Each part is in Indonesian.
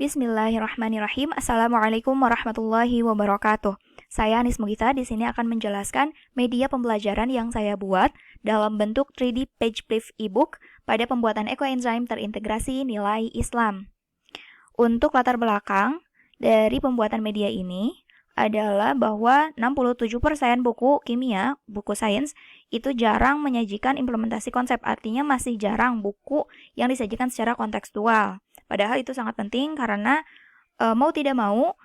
Bismillahirrahmanirrahim. Assalamualaikum warahmatullahi wabarakatuh. Saya Anis Mugita di sini akan menjelaskan media pembelajaran yang saya buat dalam bentuk 3D page brief ebook pada pembuatan ekoenzim terintegrasi nilai Islam. Untuk latar belakang dari pembuatan media ini adalah bahwa 67% buku kimia, buku sains, itu jarang menyajikan implementasi konsep, artinya masih jarang buku yang disajikan secara kontekstual. Padahal itu sangat penting karena mau tidak mau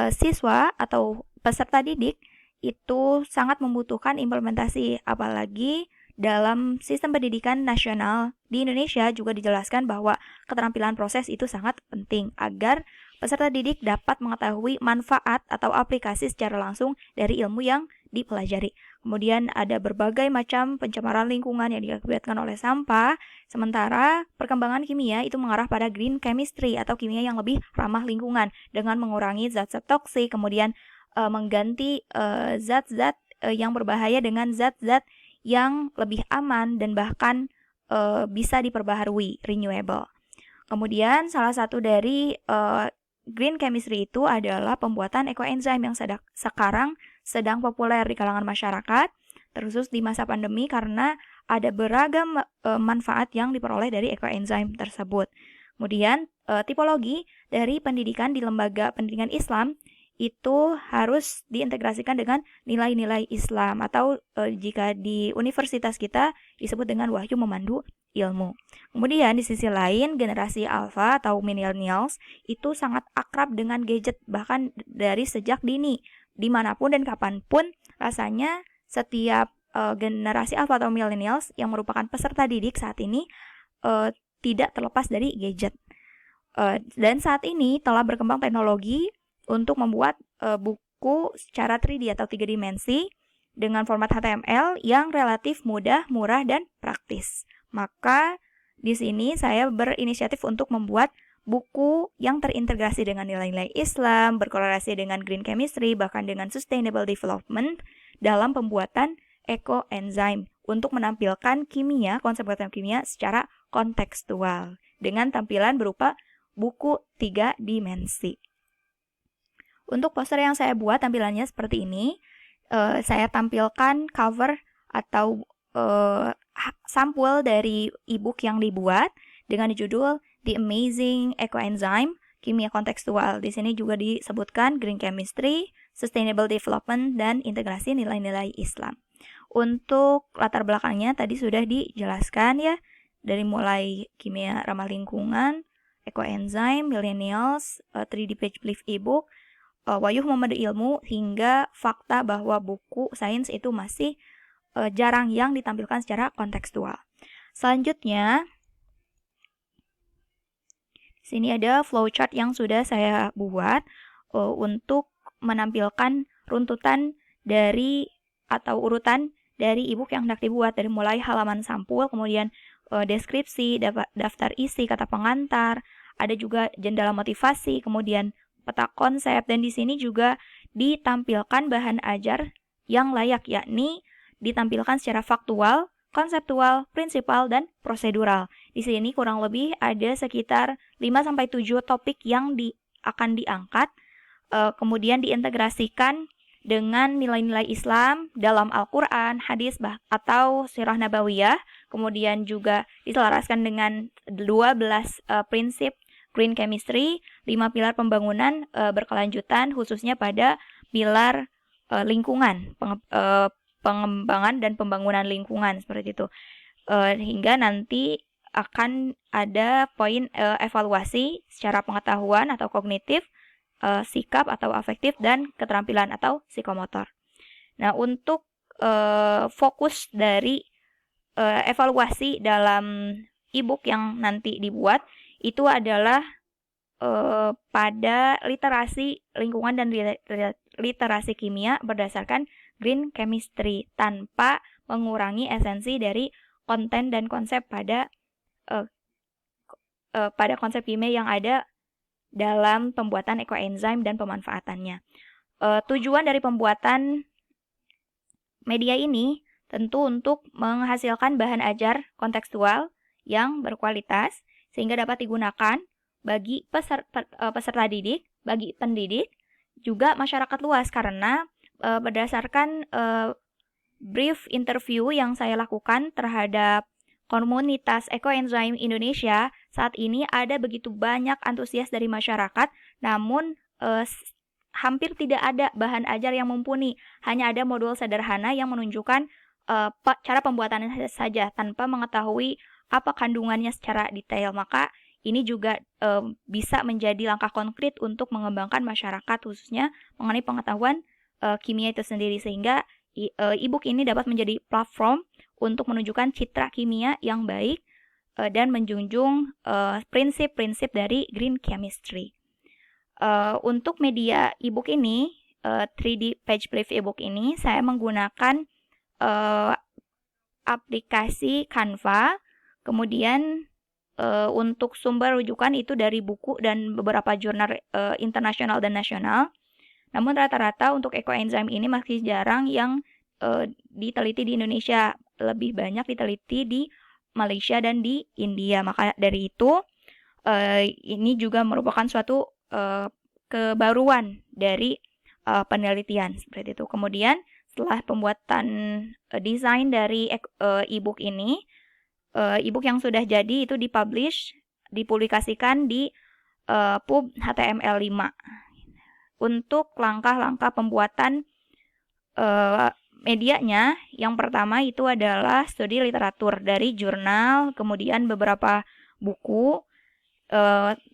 siswa atau peserta didik itu sangat membutuhkan implementasi, apalagi dalam sistem pendidikan nasional di Indonesia juga dijelaskan bahwa keterampilan proses itu sangat penting agar peserta didik dapat mengetahui manfaat atau aplikasi secara langsung dari ilmu yang dipelajari. Kemudian ada berbagai macam pencemaran lingkungan yang diakibatkan oleh sampah, sementara perkembangan kimia itu mengarah pada green chemistry atau kimia yang lebih ramah lingkungan dengan mengurangi zat-zat toksik, kemudian mengganti zat-zat yang berbahaya dengan zat-zat yang lebih aman dan bahkan bisa diperbaharui, renewable. Kemudian salah satu dari green chemistry itu adalah pembuatan ekoenzim yang sekarang sedang populer di kalangan masyarakat, terkhusus di masa pandemi karena ada beragam manfaat yang diperoleh dari ekoenzim tersebut. Kemudian tipologi dari pendidikan di lembaga pendidikan Islam itu harus diintegrasikan dengan nilai-nilai Islam atau jika di universitas kita disebut dengan wahyu memandu ilmu. Kemudian di sisi lain generasi alpha atau millennials itu sangat akrab dengan gadget bahkan dari sejak dini, dimanapun dan kapanpun rasanya setiap generasi alpha atau millennials yang merupakan peserta didik saat ini tidak terlepas dari gadget. Dan saat ini telah berkembang teknologi untuk membuat buku secara 3D atau 3 dimensi dengan format HTML yang relatif mudah, murah, dan praktis. Maka di sini saya berinisiatif untuk membuat buku yang terintegrasi dengan nilai-nilai Islam, berkorelasi dengan green chemistry, bahkan dengan sustainable development dalam pembuatan ekoenzim untuk menampilkan kimia, konsep-konsep kimia secara kontekstual dengan tampilan berupa buku 3 dimensi. Untuk poster yang saya buat tampilannya seperti ini. Saya tampilkan cover atau sampul dari ebook yang dibuat dengan judul The Amazing Ekoenzim Kimia Kontekstual. Di sini juga disebutkan green chemistry, sustainable development, dan integrasi nilai-nilai Islam. Untuk latar belakangnya tadi sudah dijelaskan ya, dari mulai kimia ramah lingkungan, ekoenzim, millennials, 3D page brief ebook, wayuh memandu ilmu, hingga fakta bahwa buku sains itu masih jarang yang ditampilkan secara kontekstual. Selanjutnya, sini ada flowchart yang sudah saya buat untuk menampilkan runtutan dari atau urutan dari ebook yang hendak dibuat dari mulai halaman sampul, kemudian deskripsi, daftar isi, kata pengantar, ada juga jendela motivasi, kemudian peta konsep, dan di sini juga ditampilkan bahan ajar yang layak, yakni ditampilkan secara faktual, konseptual, prinsipal, dan prosedural. Di sini kurang lebih ada sekitar 5-7 topik yang akan diangkat, kemudian diintegrasikan dengan nilai-nilai Islam dalam Al-Quran, hadis, atau sirah nabawiyah, kemudian juga diselaraskan dengan 12 prinsip green chemistry, 5 pilar pembangunan berkelanjutan khususnya pada pilar lingkungan, pengembangan dan pembangunan lingkungan seperti itu. Hingga nanti akan ada poin evaluasi secara pengetahuan atau kognitif, sikap atau afektif, dan keterampilan atau psikomotor. Nah, untuk fokus dari evaluasi dalam ebook yang nanti dibuat itu adalah pada literasi lingkungan dan literasi kimia berdasarkan green chemistry tanpa mengurangi esensi dari konten dan konsep pada konsep kimia yang ada dalam pembuatan ekoenzim dan pemanfaatannya. Tujuan dari pembuatan media ini tentu untuk menghasilkan bahan ajar kontekstual yang berkualitas sehingga dapat digunakan bagi peserta didik, bagi pendidik, juga masyarakat luas karena berdasarkan brief interview yang saya lakukan terhadap komunitas ekoenzim Indonesia, saat ini ada begitu banyak antusias dari masyarakat, namun hampir tidak ada bahan ajar yang mumpuni. Hanya ada modul sederhana yang menunjukkan cara pembuatannya saja tanpa mengetahui apa kandungannya secara detail. Maka ini juga bisa menjadi langkah konkret untuk mengembangkan masyarakat khususnya mengenai pengetahuan kimia itu sendiri, sehingga e-book ini dapat menjadi platform untuk menunjukkan citra kimia yang baik dan menjunjung prinsip-prinsip dari green chemistry. Untuk media e-book ini, 3D Page Brief e-book ini, saya menggunakan aplikasi Canva, kemudian untuk sumber rujukan itu dari buku dan beberapa jurnal internasional dan nasional. Namun rata-rata untuk ekoenzim ini masih jarang yang diteliti di Indonesia, lebih banyak diteliti di Malaysia dan di India. Maka dari itu ini juga merupakan suatu kebaruan dari penelitian seperti itu. Kemudian setelah pembuatan desain dari e-book ini, e-book yang sudah jadi itu dipublikasikan di pub HTML5. Untuk langkah-langkah pembuatan medianya, yang pertama itu adalah studi literatur dari jurnal, kemudian beberapa buku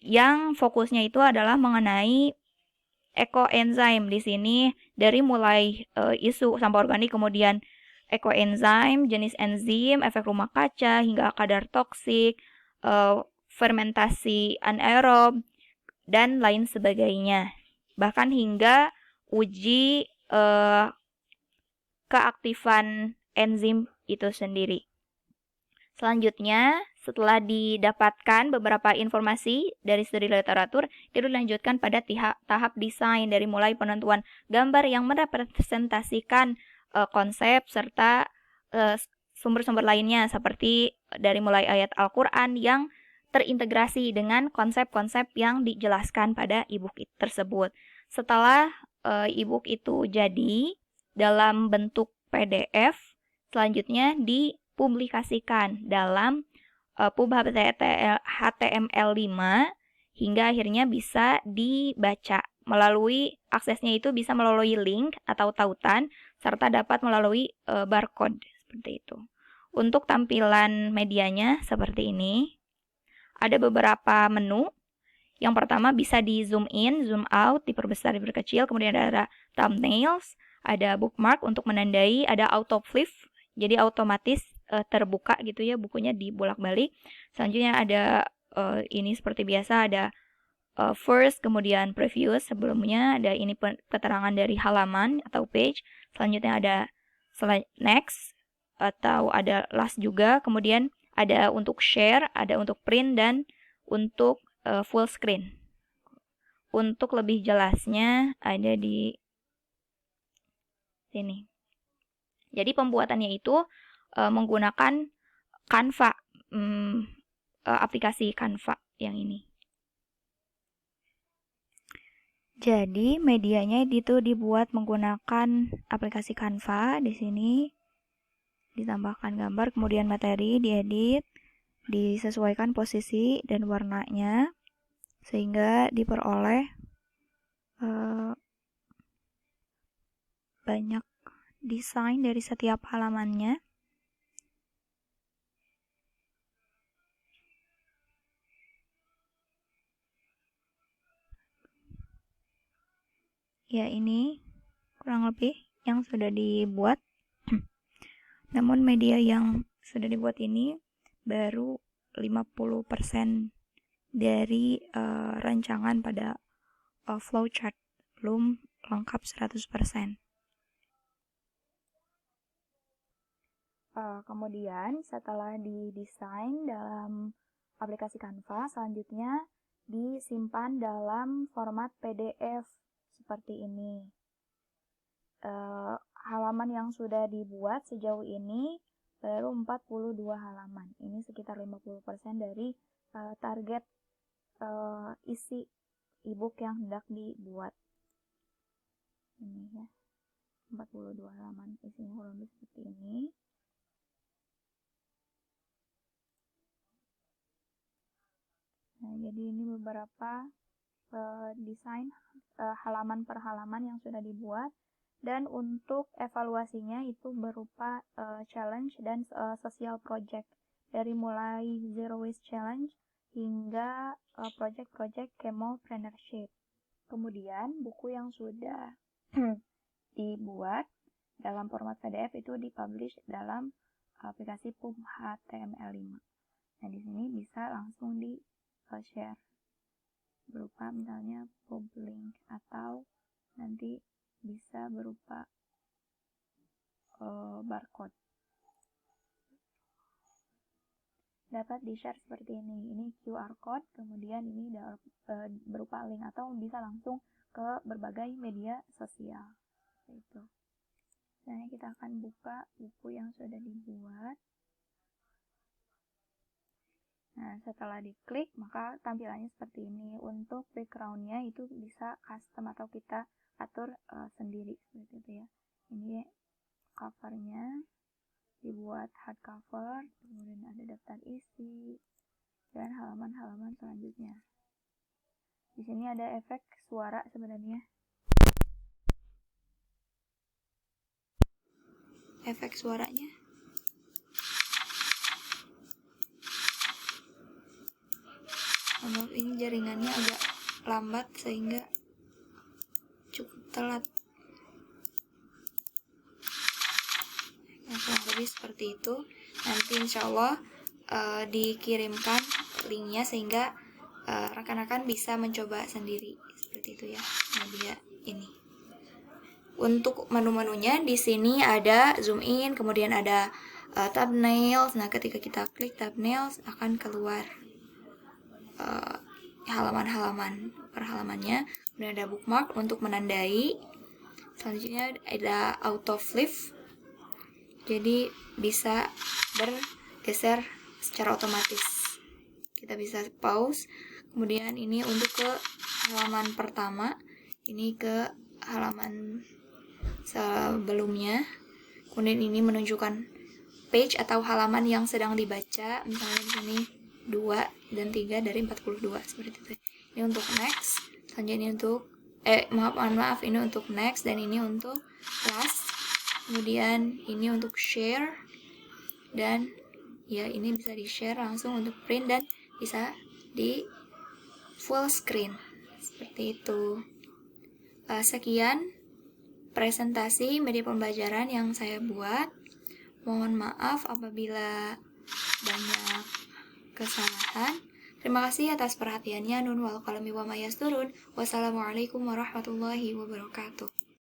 yang fokusnya itu adalah mengenai ekoenzim. Di sini dari mulai isu sampah organik, kemudian ekoenzim, jenis enzim, efek rumah kaca, hingga kadar toksik, fermentasi anaerob, dan lain sebagainya. Bahkan hingga uji keaktifan enzim itu sendiri. Selanjutnya, setelah didapatkan beberapa informasi dari studi literatur, itu dilanjutkan pada tahap desain dari mulai penentuan gambar yang merepresentasikan konsep serta sumber-sumber lainnya seperti dari mulai ayat Al-Quran yang terintegrasi dengan konsep-konsep yang dijelaskan pada e-book tersebut. Setelah e-book itu jadi dalam bentuk PDF, selanjutnya dipublikasikan dalam pub HTML5 hingga akhirnya bisa dibaca melalui aksesnya itu bisa melalui link atau tautan serta dapat melalui barcode seperti itu. Untuk tampilan medianya seperti ini. Ada beberapa menu. Yang pertama bisa di zoom in, zoom out, diperbesar, diperkecil, kemudian ada thumbnails, ada bookmark untuk menandai, ada autoflip, jadi otomatis terbuka gitu ya bukunya dibolak-balik. Selanjutnya ada ini seperti biasa ada first, kemudian previous, sebelumnya ada ini keterangan dari halaman atau page. Selanjutnya ada next atau ada last juga, kemudian ada untuk share, ada untuk print, dan untuk full screen. Untuk lebih jelasnya ada di sini. Jadi pembuatannya itu menggunakan Canva, aplikasi Canva yang ini. Jadi medianya itu dibuat menggunakan aplikasi Canva. Di sini ditambahkan gambar, kemudian materi diedit, disesuaikan posisi dan warnanya sehingga diperoleh banyak desain dari setiap halamannya. Ya, ini kurang lebih yang sudah dibuat. Namun media yang sudah dibuat ini baru 50% dari rancangan pada flowchart, belum lengkap 100%. Kemudian setelah didesain dalam aplikasi Canva, selanjutnya disimpan dalam format PDF seperti ini. Halaman yang sudah dibuat sejauh ini baru 42 halaman. Ini sekitar 50% dari target isi ebook yang hendak dibuat. Ini ya, 42 halaman, isinya kurang lebih seperti ini. Nah, jadi ini beberapa desain halaman per halaman yang sudah dibuat, dan untuk evaluasinya itu berupa challenge dan social project, dari mulai Zero Waste Challenge hingga project-project chemopreneurship. Kemudian buku yang sudah dibuat dalam format PDF itu dipublish dalam aplikasi PUB HTML5. Nah, di sini bisa langsung di share berupa misalnya PUB link, atau nanti bisa berupa barcode. Dapat di-share seperti ini. Ini QR code, kemudian ini berupa link, atau bisa langsung ke berbagai media sosial. Itu. Nah, kita akan buka buku yang sudah dibuat. Nah, setelah diklik, maka tampilannya seperti ini. Untuk background-nya itu bisa custom atau kita atur sendiri, seperti itu ya. Ini covernya dibuat hardcover, kemudian ada daftar isi, dan halaman-halaman selanjutnya. Di sini ada efek suara sebenarnya. Efek suaranya. Maaf, ini jaringannya agak lambat sehingga cukup telat. Nah, kurang lebih seperti itu. Nanti insya Allah dikirimkan linknya sehingga rekan-rekan bisa mencoba sendiri seperti itu ya. Media ini. Untuk menu-menunya di sini ada zoom in, kemudian ada thumbnails. Nah, ketika kita klik thumbnails akan keluar halaman-halaman per halamannya. Kemudian ada bookmark untuk menandai. Selanjutnya ada auto flip, jadi bisa bergeser secara otomatis. Kita bisa pause. Kemudian ini untuk ke halaman pertama, ini ke halaman sebelumnya. Kemudian ini menunjukkan page atau halaman yang sedang dibaca, misalnya di sini 2 dan 3 dari 42 seperti itu. Ini untuk next. Selanjutnya ini untuk maaf ini untuk next, dan ini untuk last. Kemudian ini untuk share, dan ya ini bisa di share langsung untuk print, dan bisa di full screen seperti itu. Sekian presentasi media pembelajaran yang saya buat. Mohon maaf apabila banyak kesalahan. Terima kasih atas perhatiannya. Nun wal qalami wa ma yasturun. Wassalamualaikum warahmatullahi wabarakatuh.